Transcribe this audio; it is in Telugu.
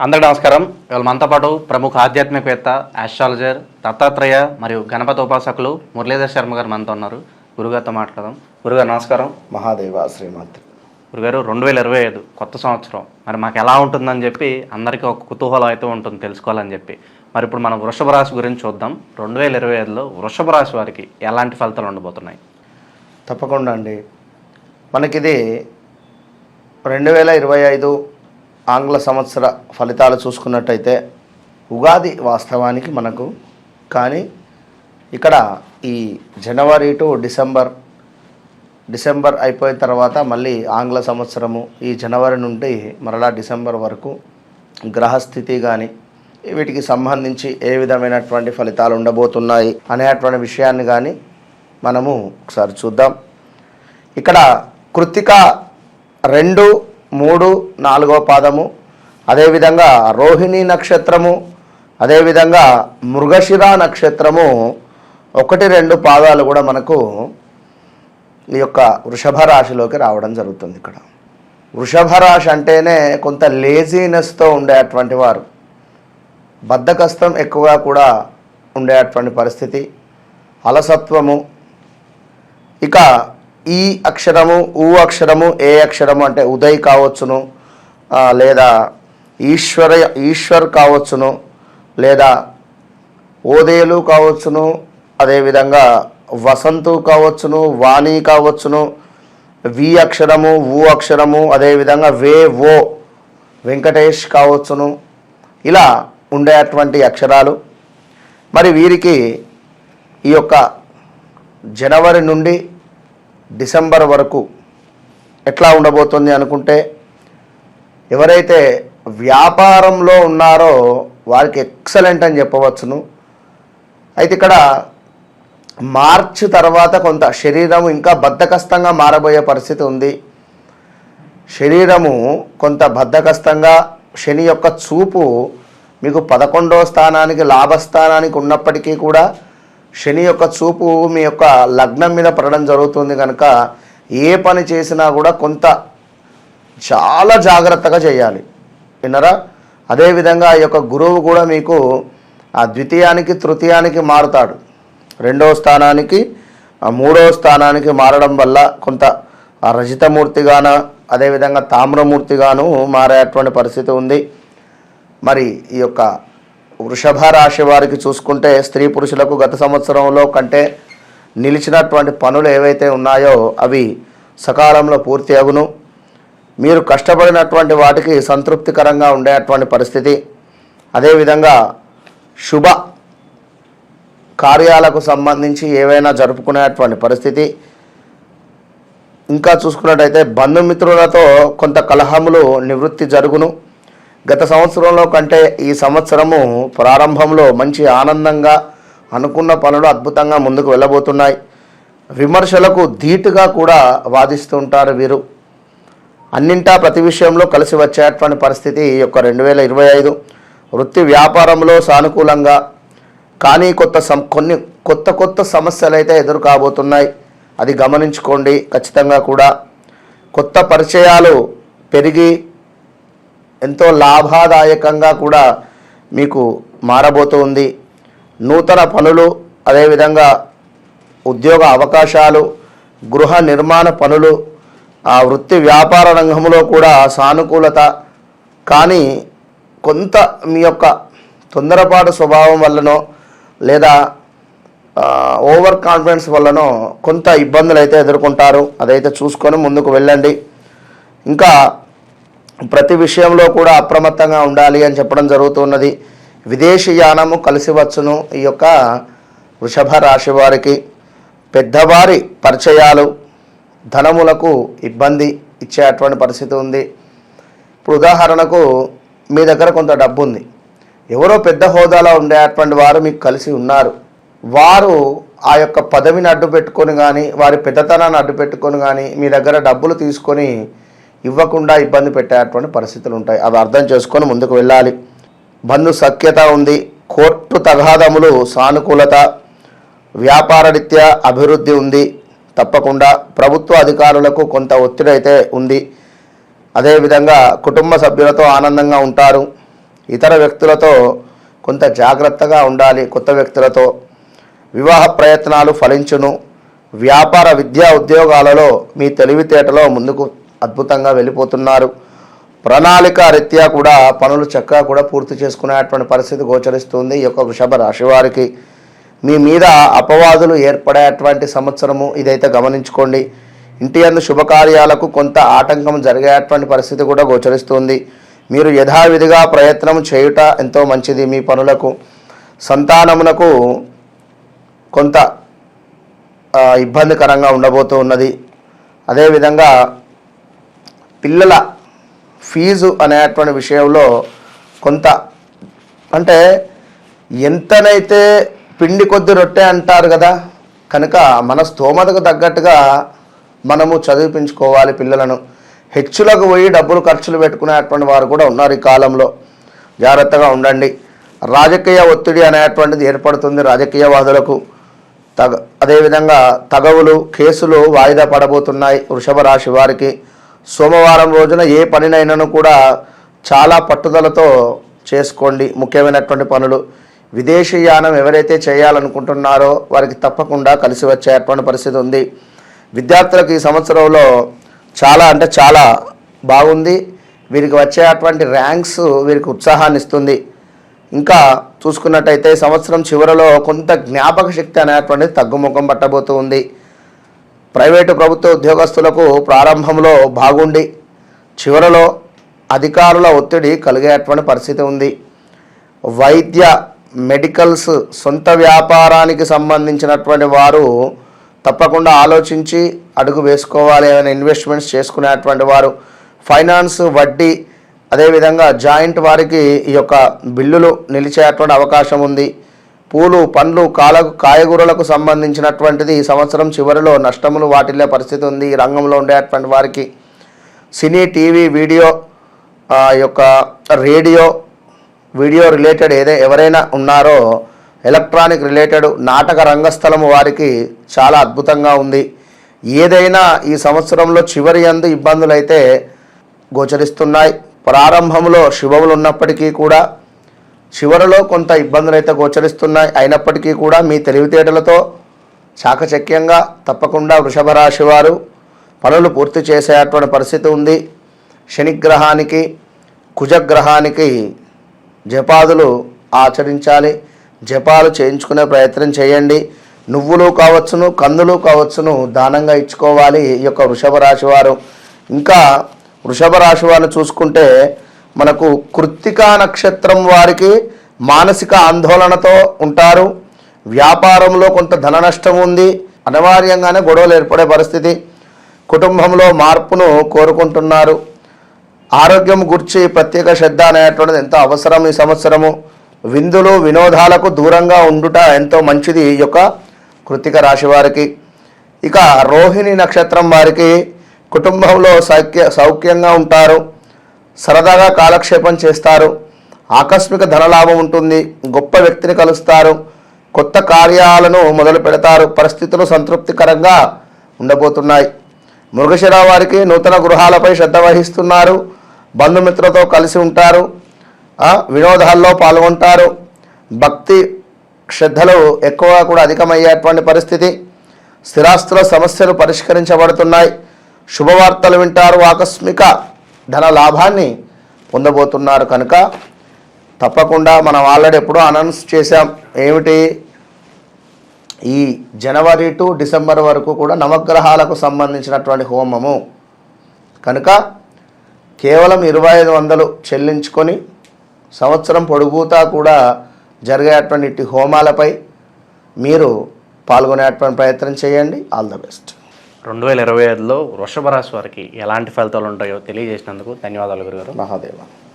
అందరికీ నమస్కారం. ఇవాళ మనతో పాటు ప్రముఖ ఆధ్యాత్మికవేత్త, ఆస్ట్రాలజర్, దత్తాత్రేయ మరియు గణపతి ఉపాసకులు మురళీధర్ శర్మ గారు మనతో ఉన్నారు. గురుగారితో మాట్లాడదాం. గురుగారు నమస్కారం. మహాదేవ శ్రీమంత్రి. గురుగారు 2025 కొత్త సంవత్సరం, మరి మాకు ఎలా ఉంటుందని చెప్పి అందరికీ ఒక కుతూహలం అయితే ఉంటుంది తెలుసుకోవాలని చెప్పి. మరి ఇప్పుడు మనం వృషభ రాశి గురించి చూద్దాం. 2025లో వృషభ రాశి వారికి ఎలాంటి ఫలితాలు ఉండబోతున్నాయి? తప్పకుండా అండి. మనకిది 2025 ఆంగ్ల సంవత్సర ఫలితాలు చూసుకున్నట్టయితే ఉగాది వాస్తవానికి మనకు, కానీ ఇక్కడ ఈ జనవరి టు డిసెంబర్ అయిపోయిన తర్వాత మళ్ళీ ఆంగ్ల సంవత్సరము ఈ జనవరి నుండి మరలా డిసెంబర్ వరకు గ్రహస్థితి కానీ వీటికి సంబంధించి ఏ విధమైనటువంటి ఫలితాలు ఉండబోతున్నాయి అనేటువంటి విషయాన్ని కానీ మనము ఒకసారి చూద్దాం. ఇక్కడ కృత్తిక 2, 3, 4వ పాదము, అదేవిధంగా రోహిణి నక్షత్రము, అదేవిధంగా మృగశిర నక్షత్రము 1, 2 పాదాలు కూడా మనకు ఈ యొక్క వృషభ రాశిలోకి రావడం జరుగుతుంది. ఇక్కడ వృషభ రాశి అంటేనే కొంత లేజీనెస్తో ఉండేటువంటి వారు, బద్ధకస్తం ఎక్కువగా కూడా ఉండేటువంటి పరిస్థితి, అలసత్వము. ఇక ఈ అక్షరము, ఊ అక్షరము, ఏ అక్షరము అంటే ఉదయ్ కావచ్చును, లేదా ఈశ్వర్ కావచ్చును, లేదా ఓదేలు కావచ్చును, అదేవిధంగా వసంతు కావచ్చును, వాణి కావచ్చును, వి అక్షరము, ఊ అక్షరము, అదేవిధంగా ఓ వెంకటేష్ కావచ్చును, ఇలా ఉండేటువంటి అక్షరాలు. మరి వీరికి ఈ యొక్క జనవరి నుండి డిసెంబర్ వరకు ఎట్లా ఉండబోతుంది అనుకుంటే, ఎవరైతే వ్యాపారంలో ఉన్నారో వారికి ఎక్సలెంట్ అని చెప్పవచ్చును. అయితే ఇక్కడ మార్చి తర్వాత కొంత శరీరం ఇంకా బద్ధకస్తంగా మారబోయే పరిస్థితి ఉంది. శరీరము కొంత బద్ధకస్తంగా, శని యొక్క చూపు మీకు 11వ స్థానానికి లాభస్థానానికి ఉన్నప్పటికీ కూడా శని యొక్క చూపు మీ యొక్క లగ్నం మీద పడడం జరుగుతుంది. కనుక ఏ పని చేసినా కూడా కొంత చాలా జాగ్రత్తగా చేయాలి, విన్నరా. అదేవిధంగా ఈ యొక్క గురువు కూడా మీకు ఆ ద్వితీయానికి తృతీయానికి మారుతాడు, 2వ స్థానానికి 3వ స్థానానికి మారడం వల్ల కొంత రజితమూర్తిగాను అదేవిధంగా తామ్రమూర్తిగాను మారేటువంటి పరిస్థితి ఉంది. మరి ఈ యొక్క వృషభ రాశి వారికి చూసుకుంటే స్త్రీ పురుషులకు గత సంవత్సరంలో కంటే నిలిచినటువంటి పనులు ఏవైతే ఉన్నాయో అవి సకాలంలో పూర్తి అగును. మీరు కష్టపడినటువంటి వాటికి సంతృప్తికరంగా ఉండేటువంటి పరిస్థితి. అదేవిధంగా శుభ కార్యాలకు సంబంధించి ఏవైనా జరుపుకునేటువంటి పరిస్థితి. ఇంకా చూసుకున్నట్టయితే బంధుమిత్రులతో కొంత కలహములు నివృత్తి జరుగును. గత సంవత్సరంలో కంటే ఈ సంవత్సరము ప్రారంభంలో మంచి ఆనందంగా అనుకున్న పనులు అద్భుతంగా ముందుకు వెళ్ళబోతున్నాయి. విమర్శలకు ధీటుగా కూడా వాదిస్తుంటారు వీరు. అన్నింటా ప్రతి విషయంలో కలిసి వచ్చేటువంటి పరిస్థితి ఈ యొక్క 2025. వృత్తి వ్యాపారంలో సానుకూలంగా, కానీ కొన్ని కొత్త సమస్యలు అయితే ఎదురు కాబోతున్నాయి, అది గమనించుకోండి ఖచ్చితంగా కూడా. కొత్త పరిచయాలు పెరిగి ఎంతో లాభదాయకంగా కూడా మీకు మారబోతుంది. నూతన పనులు, అదేవిధంగా ఉద్యోగ అవకాశాలు, గృహ నిర్మాణ పనులు, ఆ వృత్తి వ్యాపార రంగంలో కూడా సానుకూలత. కానీ కొంత మీ యొక్క తొందరపాటు స్వభావం వల్లనో లేదా ఓవర్ కాన్ఫిడెన్స్ వల్లనో కొంత ఇబ్బందులు అయితే ఎదుర్కొంటారు. అదైతే చూసుకొని ముందుకు వెళ్ళండి. ఇంకా ప్రతి విషయంలో కూడా అప్రమత్తంగా ఉండాలి అని చెప్పడం జరుగుతున్నది. విదేశీ యానము కలిసి వచ్చును. ఈ యొక్క వృషభ రాశి వారికి పెద్దవారి పరిచయాలు ధనములకు ఇబ్బంది ఇచ్చేటువంటి పరిస్థితి ఉంది. ఇప్పుడు ఉదాహరణకు మీ దగ్గర కొంత డబ్బు ఉంది, ఎవరో పెద్ద హోదాలో ఉండేటువంటి వారు మీకు కలిసి ఉన్నారు, వారు ఆ యొక్క పదవిని అడ్డు పెట్టుకొని కానీ వారి పెద్దతనాన్ని అడ్డు పెట్టుకొని కానీ మీ దగ్గర డబ్బులు తీసుకొని ఇవ్వకుండా ఇబ్బంది పెట్టేటువంటి పరిస్థితులు ఉంటాయి. అవి అర్థం చేసుకొని ముందుకు వెళ్ళాలి. బంధు సఖ్యత ఉంది, కోర్టు తగాదములు సానుకూలత, వ్యాపారరీత్యా అభివృద్ధి ఉంది. తప్పకుండా ప్రభుత్వ అధికారులకు కొంత ఒత్తిడి అయితే ఉంది. అదేవిధంగా కుటుంబ సభ్యులతో ఆనందంగా ఉంటారు. ఇతర వ్యక్తులతో కొంత జాగ్రత్తగా ఉండాలి. కొత్త వ్యక్తులతో వివాహ ప్రయత్నాలు ఫలించును. వ్యాపార విద్యా ఉద్యోగాలలో మీ తెలివితేటలో ముందుకు అద్భుతంగా వెళ్ళిపోతున్నారు. ప్రణాళిక రీత్యా కూడా పనులు చక్కగా కూడా పూర్తి చేసుకునేటువంటి పరిస్థితి గోచరిస్తుంది. ఈ యొక్క వృషభ రాశి వారికి మీ మీద అపవాదులు ఏర్పడేటువంటి సంవత్సరము ఇదైతే గమనించుకోండి. ఇంటి యందు శుభకార్యాలకు కొంత ఆటంకం జరిగేటువంటి పరిస్థితి కూడా గోచరిస్తుంది. మీరు యథావిధిగా ప్రయత్నం చేయుట ఎంతో మంచిది. మీ పనులకు సంతానమునకు కొంత ఇబ్బందికరంగా ఉండబోతూ ఉన్నది. అదేవిధంగా పిల్లల ఫీజు అనేటువంటి విషయంలో కొంత అంటే ఎంతనైతే పిండి కొద్ది రొట్టె అంటారు కదా, కనుక మన స్తోమతకు తగ్గట్టుగా మనము చదివించుకోవాలి పిల్లలను. హెచ్చులకు పోయి డబ్బులు ఖర్చులు పెట్టుకునేటువంటి వారు కూడా ఉన్నారు ఈ కాలంలో. జాగ్రత్తగా ఉండండి. రాజకీయ ఒత్తిడి అనేటువంటిది ఏర్పడుతుంది రాజకీయవాదులకు. అదేవిధంగా తగవులు కేసులు వాయిదా పడబోతున్నాయి వృషభ రాశి వారికి. సోమవారం రోజున ఏ పనినైనాను కూడా చాలా పట్టుదలతో చేసుకోండి. ముఖ్యమైనటువంటి పనులు విదేశీయానం ఎవరైతే చేయాలనుకుంటున్నారో వారికి తప్పకుండా కలిసి వచ్చేటువంటి పరిస్థితి ఉంది. విద్యార్థులకు ఈ సంవత్సరంలో చాలా బాగుంది. వీరికి వచ్చేటువంటి ర్యాంక్స్ వీరికి ఉత్సాహాన్ని ఇస్తుంది. ఇంకా చూసుకున్నట్టయితే సంవత్సరం చివరిలో కొంత జ్ఞాపక శక్తి అనేటువంటిది తగ్గుముఖం పట్టబోతూ ఉంది. ప్రైవేటు ప్రభుత్వ ఉద్యోగస్తులకు ప్రారంభంలో బాగుండి చివరిలో అధికారుల ఒత్తిడి కలిగేటువంటి పరిస్థితి ఉంది. వైద్య మెడికల్స్ సొంత వ్యాపారానికి సంబంధించినటువంటి వారు తప్పకుండా ఆలోచించి అడుగు వేసుకోవాలి. ఏమైనా ఇన్వెస్ట్మెంట్స్ చేసుకునేటువంటి వారు ఫైనాన్స్ వడ్డీ అదేవిధంగా జాయింట్ వారికి ఈ యొక్క బిల్లులు నిలిచేటువంటి అవకాశం ఉంది. పూలు పండ్లు కాయగూరలకు సంబంధించినటువంటిది ఈ సంవత్సరం చివరిలో నష్టములు వాటిల్లే పరిస్థితి ఉంది. ఈ రంగంలో ఉండేటువంటి వారికి సినీ టీవీ వీడియో యొక్క వీడియో రిలేటెడ్ ఎవరైనా ఉన్నారో ఎలక్ట్రానిక్ రిలేటెడ్ నాటక రంగస్థలము వారికి చాలా అద్భుతంగా ఉంది. ఏదైనా ఈ సంవత్సరంలో చివరి యందు ఇబ్బందులు అయితే గోచరిస్తున్నాయి. ప్రారంభంలో శుభములు ఉన్నప్పటికీ కూడా చివరిలో కొంత ఇబ్బందులు అయితే గోచరిస్తున్నాయి. అయినప్పటికీ కూడా మీ తెలివితేటలతో చాకచక్యంగా తప్పకుండా వృషభ రాశి వారు పనులు పూర్తి చేసేటువంటి పరిస్థితి ఉంది. శనిగ్రహానికి కుజగ్రహానికి జపాదులు ఆచరించాలి. జపాలు చేయించుకునే ప్రయత్నం చేయండి. నువ్వులు కావచ్చును కందులు కావచ్చును దానంగా ఇచ్చుకోవాలి ఈ యొక్క వృషభ రాశి వారు. ఇంకా వృషభ రాశి వారిని చూసుకుంటే మనకు కృత్తికా నక్షత్రం వారికి మానసిక ఆందోళనతో ఉంటారు. వ్యాపారంలో కొంత ధన నష్టం ఉంది. అనివార్యంగానే గొడవలు ఏర్పడే పరిస్థితి. కుటుంబంలో మార్పును కోరుకుంటున్నారు. ఆరోగ్యం గురించి ప్రత్యేక శ్రద్ధ అనేటువంటిది ఎంతో అవసరం ఈ సంవత్సరము. విందులు వినోదాలకు దూరంగా ఉండుట ఎంతో మంచిది ఈ యొక్క కృత్తిక రాశి వారికి. ఇక రోహిణి నక్షత్రం వారికి కుటుంబంలో సౌఖ్యంగా ఉంటారు. సరదాగా కాలక్షేపం చేస్తారు. ఆకస్మిక ధనలాభం ఉంటుంది. గొప్ప వ్యక్తిని కలుస్తారు. కొత్త కార్యాలను మొదలు పెడతారు. పరిస్థితులు సంతృప్తికరంగా ఉండబోతున్నాయి. మృగశిర వారికి నూతన గృహాలపై శ్రద్ధ వహిస్తున్నారు. బంధుమిత్రులతో కలిసి ఉంటారు. వినోదాల్లో పాల్గొంటారు. భక్తి శ్రద్ధలు ఎక్కువగా కూడా అధికమయ్యేటువంటి పరిస్థితి. స్థిరాస్తుల సమస్యలు పరిష్కరించబడుతున్నాయి. శుభవార్తలు వింటారు. ఆకస్మిక ధన లాభాన్ని పొందబోతున్నారు. కనుక తప్పకుండా మనం ఆల్రెడీ ఎప్పుడో అనౌన్స్ చేశాం. ఏమిటి, ఈ జనవరి టు డిసెంబర్ వరకు కూడా నవగ్రహాలకు సంబంధించినటువంటి హోమము. కనుక కేవలం 2500 చెల్లించుకొని సంవత్సరం పొడుగుతా కూడా జరిగేటువంటి హోమాలపై మీరు పాల్గొనేటువంటి ప్రయత్నం చేయండి. All the best. 2025లో వృషభ రాశి వారికి ఎలాంటి ఫలితాలు ఉంటాయో తెలియజేసినందుకు ధన్యవాదాలు గురుగారు. మహాదేవ.